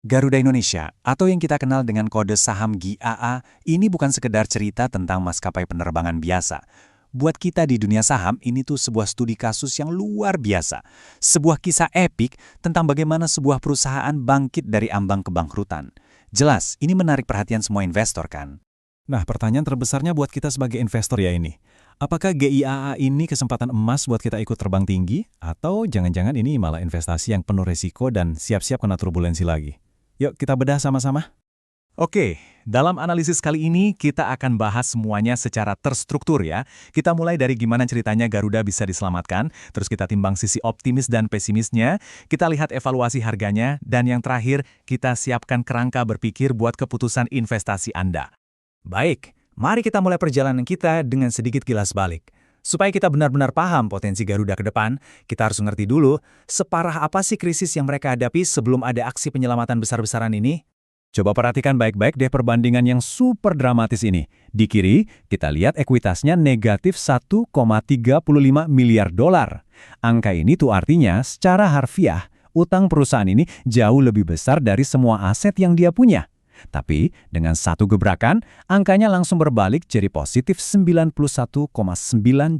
Garuda Indonesia, atau yang kita kenal dengan kode saham GAA, ini bukan sekedar cerita tentang maskapai penerbangan biasa. Buat kita di dunia saham, ini tuh sebuah studi kasus yang luar biasa. Sebuah kisah epik tentang bagaimana sebuah perusahaan bangkit dari ambang kebangkrutan. Jelas, ini menarik perhatian semua investor kan? Nah, pertanyaan terbesarnya buat kita sebagai investor ya ini. Apakah GIAA ini kesempatan emas buat kita ikut terbang tinggi? Atau jangan-jangan ini malah investasi yang penuh resiko dan siap-siap kena turbulensi lagi? Yuk kita bedah sama-sama. Oke, dalam analisis kali ini kita akan bahas semuanya secara terstruktur ya. Kita mulai dari gimana ceritanya Garuda bisa diselamatkan, terus kita timbang sisi optimis dan pesimisnya, kita lihat evaluasi harganya, dan yang terakhir, kita siapkan kerangka berpikir buat keputusan investasi Anda. Baik, mari kita mulai perjalanan kita dengan sedikit kilas balik. Supaya kita benar-benar paham potensi Garuda ke depan, kita harus ngerti dulu separah apa sih krisis yang mereka hadapi sebelum ada aksi penyelamatan besar-besaran ini. Coba perhatikan baik-baik deh perbandingan yang super dramatis ini. Di kiri, kita lihat ekuitasnya negatif 1,35 miliar dolar. Angka ini tuh artinya secara harfiah, utang perusahaan ini jauh lebih besar dari semua aset yang dia punya. Tapi dengan satu gebrakan, angkanya langsung berbalik jadi positif 91,9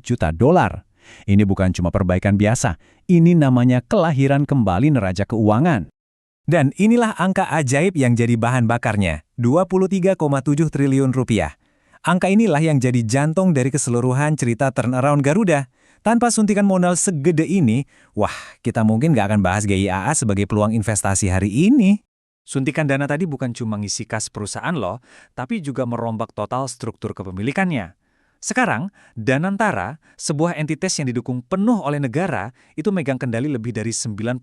juta dolar. Ini bukan cuma perbaikan biasa, ini namanya kelahiran kembali neraca keuangan. Dan inilah angka ajaib yang jadi bahan bakarnya, 23,7 triliun rupiah. Angka inilah yang jadi jantung dari keseluruhan cerita turnaround Garuda. Tanpa suntikan modal segede ini, wah, kita mungkin nggak akan bahas GIAA sebagai peluang investasi hari ini. Suntikan dana tadi bukan cuma ngisi kas perusahaan loh, tapi juga merombak total struktur kepemilikannya. Sekarang, Danantara, sebuah entitas yang didukung penuh oleh negara, itu megang kendali lebih dari 91%.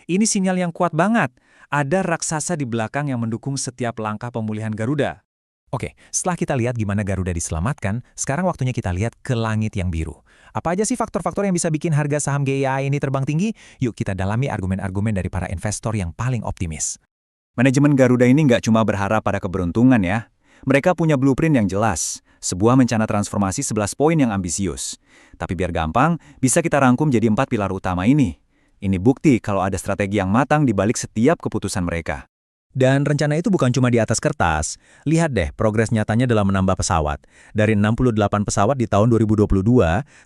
Ini sinyal yang kuat banget. Ada raksasa di belakang yang mendukung setiap langkah pemulihan Garuda. Oke, setelah kita lihat gimana Garuda diselamatkan, sekarang waktunya kita lihat ke langit yang biru. Apa aja sih faktor-faktor yang bisa bikin harga saham GIA ini terbang tinggi? Yuk kita dalami argumen-argumen dari para investor yang paling optimis. Manajemen Garuda ini nggak cuma berharap pada keberuntungan ya. Mereka punya blueprint yang jelas, sebuah rencana transformasi 11 poin yang ambisius. Tapi biar gampang, bisa kita rangkum jadi 4 pilar utama ini. Ini bukti kalau ada strategi yang matang di balik setiap keputusan mereka. Dan rencana itu bukan cuma di atas kertas. Lihat deh progres nyatanya dalam menambah pesawat. Dari 68 pesawat di tahun 2022,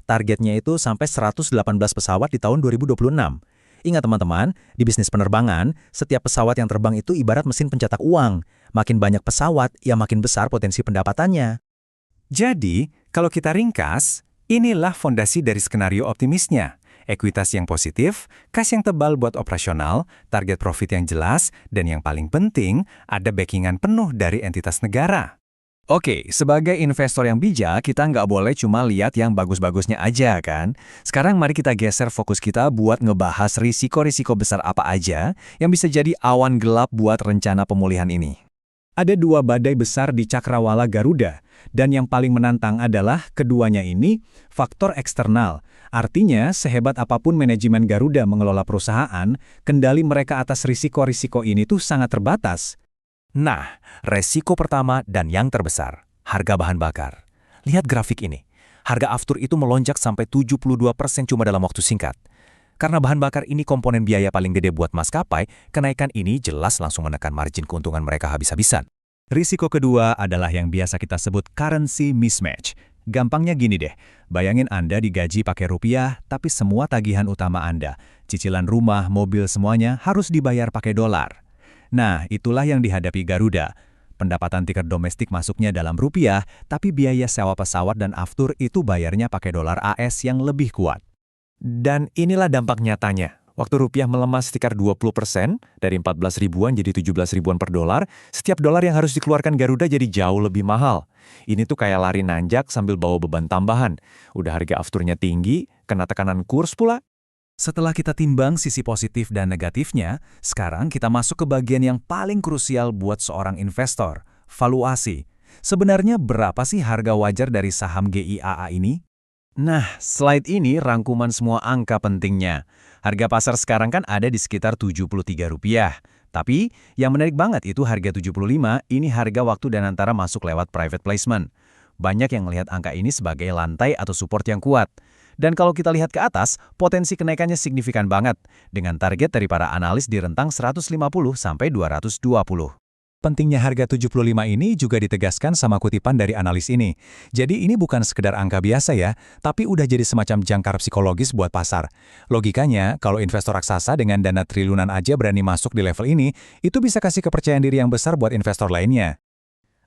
targetnya itu sampai 118 pesawat di tahun 2026. Ingat teman-teman, di bisnis penerbangan, setiap pesawat yang terbang itu ibarat mesin pencetak uang. Makin banyak pesawat, ya makin besar potensi pendapatannya. Jadi, kalau kita ringkas, inilah fondasi dari skenario optimisnya. Ekuitas yang positif, kas yang tebal buat operasional, target profit yang jelas, dan yang paling penting, ada backingan penuh dari entitas negara. Oke, sebagai investor yang bijak, kita nggak boleh cuma lihat yang bagus-bagusnya aja kan? Sekarang mari kita geser fokus kita buat ngebahas risiko-risiko besar apa aja yang bisa jadi awan gelap buat rencana pemulihan ini. Ada dua badai besar di cakrawala Garuda, dan yang paling menantang adalah keduanya ini faktor eksternal. Artinya, sehebat apapun manajemen Garuda mengelola perusahaan, kendali mereka atas risiko-risiko ini tuh sangat terbatas. Nah, resiko pertama dan yang terbesar, harga bahan bakar. Lihat grafik ini. Harga aftur itu melonjak sampai 72% cuma dalam waktu singkat. Karena bahan bakar ini komponen biaya paling gede buat maskapai, kenaikan ini jelas langsung menekan margin keuntungan mereka habis-habisan. Risiko kedua adalah yang biasa kita sebut currency mismatch. Gampangnya gini deh, bayangin Anda digaji pakai rupiah, tapi semua tagihan utama Anda, cicilan rumah, mobil semuanya harus dibayar pakai dolar. Nah, itulah yang dihadapi Garuda. Pendapatan tiket domestik masuknya dalam rupiah, tapi biaya sewa pesawat dan aftur itu bayarnya pakai dolar AS yang lebih kuat. Dan inilah dampak nyatanya. Waktu rupiah melemah sekitar 20%, dari 14 ribuan jadi 17 ribuan per dolar, setiap dolar yang harus dikeluarkan Garuda jadi jauh lebih mahal. Ini tuh kayak lari nanjak sambil bawa beban tambahan. Udah harga afturnya tinggi, kena tekanan kurs pula. Setelah kita timbang sisi positif dan negatifnya, sekarang kita masuk ke bagian yang paling krusial buat seorang investor, valuasi. Sebenarnya berapa sih harga wajar dari saham GIAA ini? Nah, slide ini rangkuman semua angka pentingnya. Harga pasar sekarang kan ada di sekitar Rp73. Tapi, yang menarik banget itu harga 75, ini harga waktu Danantara masuk lewat private placement. Banyak yang melihat angka ini sebagai lantai atau support yang kuat. Dan kalau kita lihat ke atas, potensi kenaikannya signifikan banget, dengan target dari para analis di rentang 150 sampai 220. Pentingnya harga 75 ini juga ditegaskan sama kutipan dari analis ini. Jadi ini bukan sekedar angka biasa ya, tapi udah jadi semacam jangkar psikologis buat pasar. Logikanya, kalau investor raksasa dengan dana triliunan aja berani masuk di level ini, itu bisa kasih kepercayaan diri yang besar buat investor lainnya.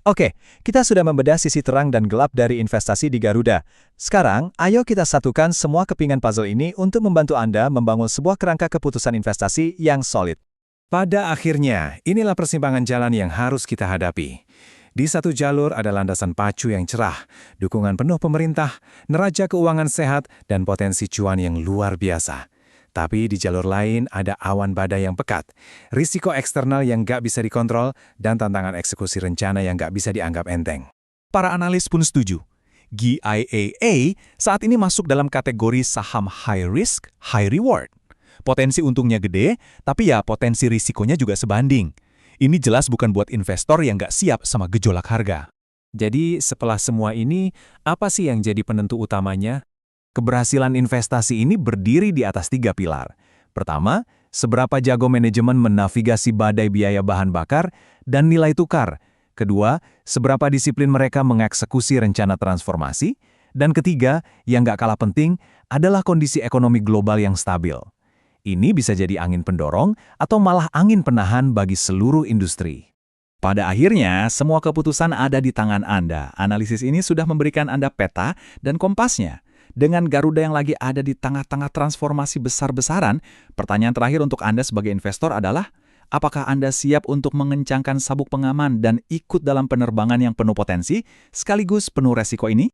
Oke, kita sudah membedah sisi terang dan gelap dari investasi di Garuda. Sekarang, ayo kita satukan semua kepingan puzzle ini untuk membantu Anda membangun sebuah kerangka keputusan investasi yang solid. Pada akhirnya, inilah persimpangan jalan yang harus kita hadapi. Di satu jalur ada landasan pacu yang cerah, dukungan penuh pemerintah, neraca keuangan sehat, dan potensi cuan yang luar biasa. Tapi di jalur lain ada awan badai yang pekat, risiko eksternal yang nggak bisa dikontrol, dan tantangan eksekusi rencana yang nggak bisa dianggap enteng. Para analis pun setuju. GIAA saat ini masuk dalam kategori saham high risk, high reward. Potensi untungnya gede, tapi ya potensi risikonya juga sebanding. Ini jelas bukan buat investor yang nggak siap sama gejolak harga. Jadi setelah semua ini, apa sih yang jadi penentu utamanya? Keberhasilan investasi ini berdiri di atas 3 pilar. Pertama, seberapa jago manajemen menavigasi badai biaya bahan bakar dan nilai tukar. Kedua, seberapa disiplin mereka mengeksekusi rencana transformasi. Dan ketiga, yang nggak kalah penting, adalah kondisi ekonomi global yang stabil. Ini bisa jadi angin pendorong atau malah angin penahan bagi seluruh industri. Pada akhirnya, semua keputusan ada di tangan Anda. Analisis ini sudah memberikan Anda peta dan kompasnya. Dengan Garuda yang lagi ada di tengah-tengah transformasi besar-besaran, pertanyaan terakhir untuk Anda sebagai investor adalah, apakah Anda siap untuk mengencangkan sabuk pengaman dan ikut dalam penerbangan yang penuh potensi, sekaligus penuh resiko ini?